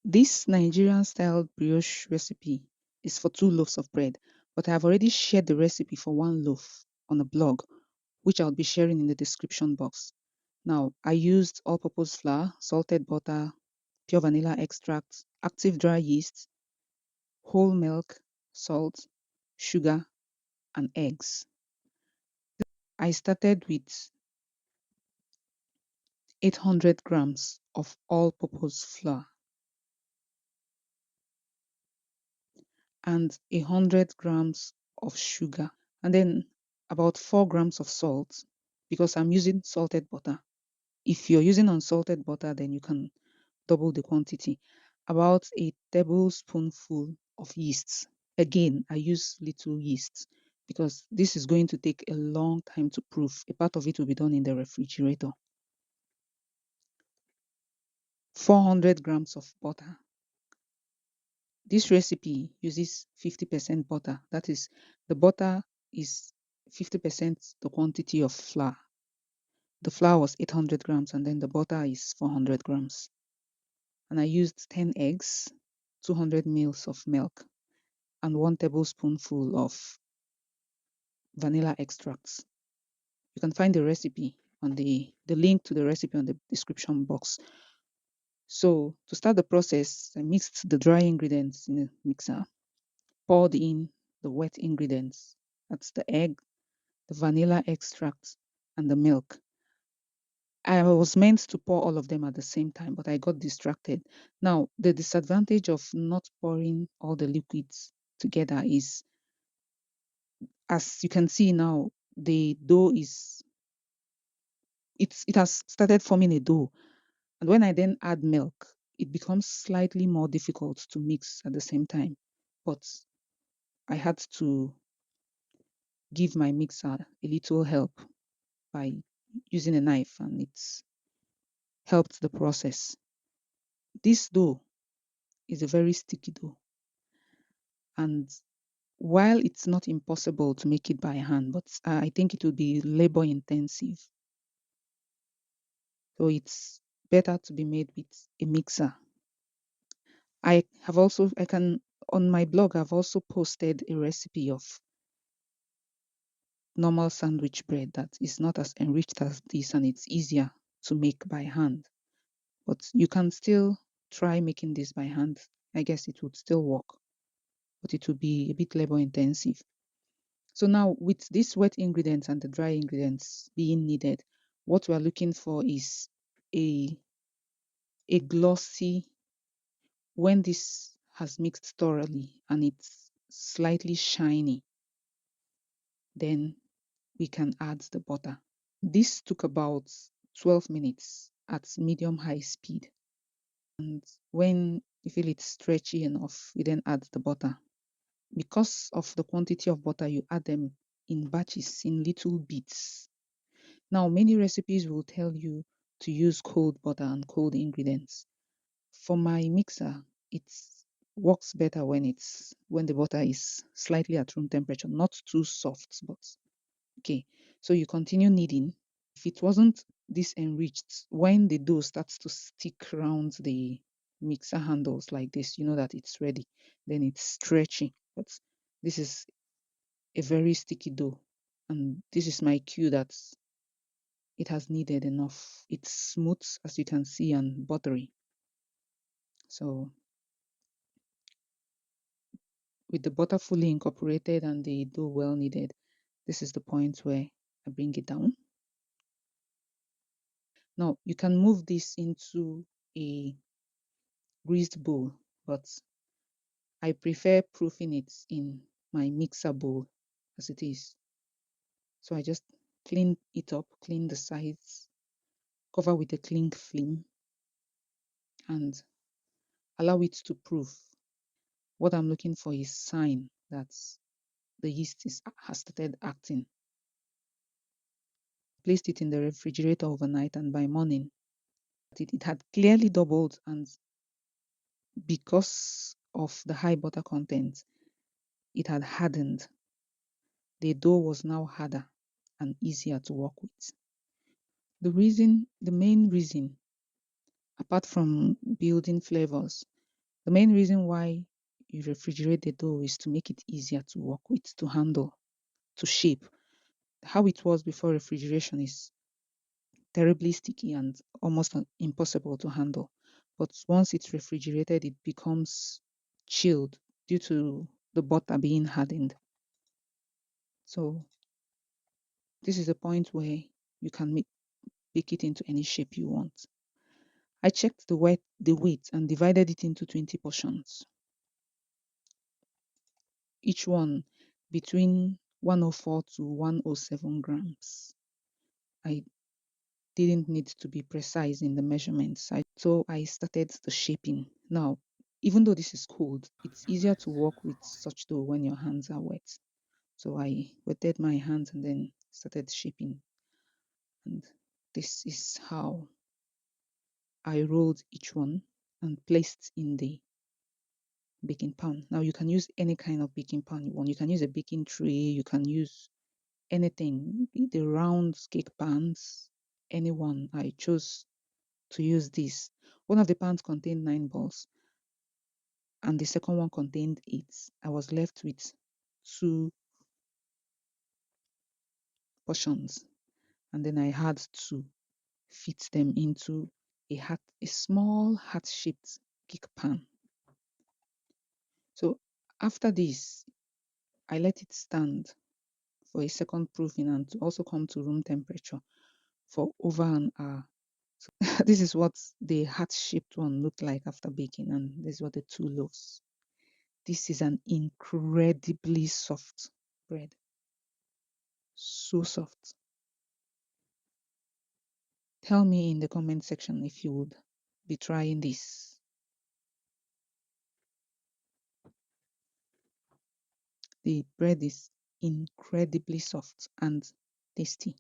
This Nigerian style brioche recipe is for 2 loaves of bread, but I have already shared the recipe for 1 loaf on a blog, which I'll be sharing in the description box. Now, I used all-purpose flour, salted butter, pure vanilla extract, active dry yeast, whole milk, salt, sugar, and eggs. I started with 800 grams of all-purpose flour and 100 grams of sugar, and then about 4 grams of salt because I'm using salted butter. If you're using unsalted butter, then you can double the quantity. About a tablespoonful of yeast. Again, I use little yeast because this is going to take a long time to proof. A part of it will be done in the refrigerator. 400 grams of butter. This recipe uses 50% butter. That is, the butter is 50% the quantity of flour. The flour was 800 grams and then the butter is 400 grams. And I used 10 eggs, 200 mils of milk, and 1 tablespoonful of vanilla extracts. You can find the recipe on the link to the recipe on the description box. So to start the process, I mixed the dry ingredients in a mixer, poured in the wet ingredients. That's the egg, the vanilla extract, and the milk. I was meant to pour all of them at the same time, but I got distracted. Now, the disadvantage of not pouring all the liquids together is, as you can see now, the dough it has started forming a dough. And when I then add milk, it becomes slightly more difficult to mix at the same time. But I had to give my mixer a little help by using a knife, and it's helped the process. This dough is a very sticky dough, and while it's not impossible to make it by hand, but I think it will be labor intensive. So it's better to be made with a mixer. I can, on my blog, I've also posted a recipe of normal sandwich bread that is not as enriched as this, and it's easier to make by hand. But you can still try making this by hand. I guess it would still work, but it would be a bit labor intensive. So now, with these wet ingredients and the dry ingredients being needed, what we are looking for is a glossy, when this has mixed thoroughly and it's slightly shiny, then we can add the butter. This took about 12 minutes at medium-high speed. And when you feel it's stretchy enough, you then add the butter. Because of the quantity of butter, you add them in batches, in little bits. Now, many recipes will tell you to use cold butter and cold ingredients. For my mixer, it works better when the butter is slightly at room temperature, not too soft, but okay. So you continue kneading. If it wasn't this enriched, when the dough starts to stick around the mixer handles like this, you know that it's ready. Then it's stretchy. But this is a very sticky dough. And this is my cue that it has kneaded enough. It's smooth, as you can see, and buttery. So with the butter fully incorporated and the dough well kneaded, this is the point where I bring it down. Now you can move this into a greased bowl, but I prefer proofing it in my mixer bowl as it is. So I just clean it up, clean the sides, cover with a cling film, and allow it to proof. What I'm looking for is sign that the yeast has started acting. Placed it in the refrigerator overnight, and by morning, it had clearly doubled, and because of the high butter content, it had hardened. The dough was now harder and easier to work with. The main reason, apart from building flavors, The main reason why you refrigerate the dough is to make it easier to work with, to handle, to shape. How it was before refrigeration is terribly sticky and almost impossible to handle. But once it's refrigerated, it becomes chilled due to the butter being hardened. So this is a point where you can bake it into any shape you want. I checked the weight and divided it into 20 portions, each one between 104 to 107 grams. I didn't need to be precise in the measurements. So I started the shaping. Now, even though this is cold, it's easier to work with such dough when your hands are wet. So I wetted my hands and then started shaping. And this is how I rolled each one and placed in the baking pan. Now you can use any kind of baking pan you want. You can use a baking tray, you can use anything, the round cake pans, anyone. I chose to use this. One of the pans contained 9 balls and the second one contained 8. I was left with 2 portions and then I had to fit them into a small heart-shaped cake pan. So after this, I let it stand for a second proofing and to also come to room temperature for over an hour. So this is what the heart-shaped one looked like after baking, and this is what the 2 loaves. This is an incredibly soft bread. So soft. Tell me in the comment section if you would be trying this. The bread is incredibly soft and tasty.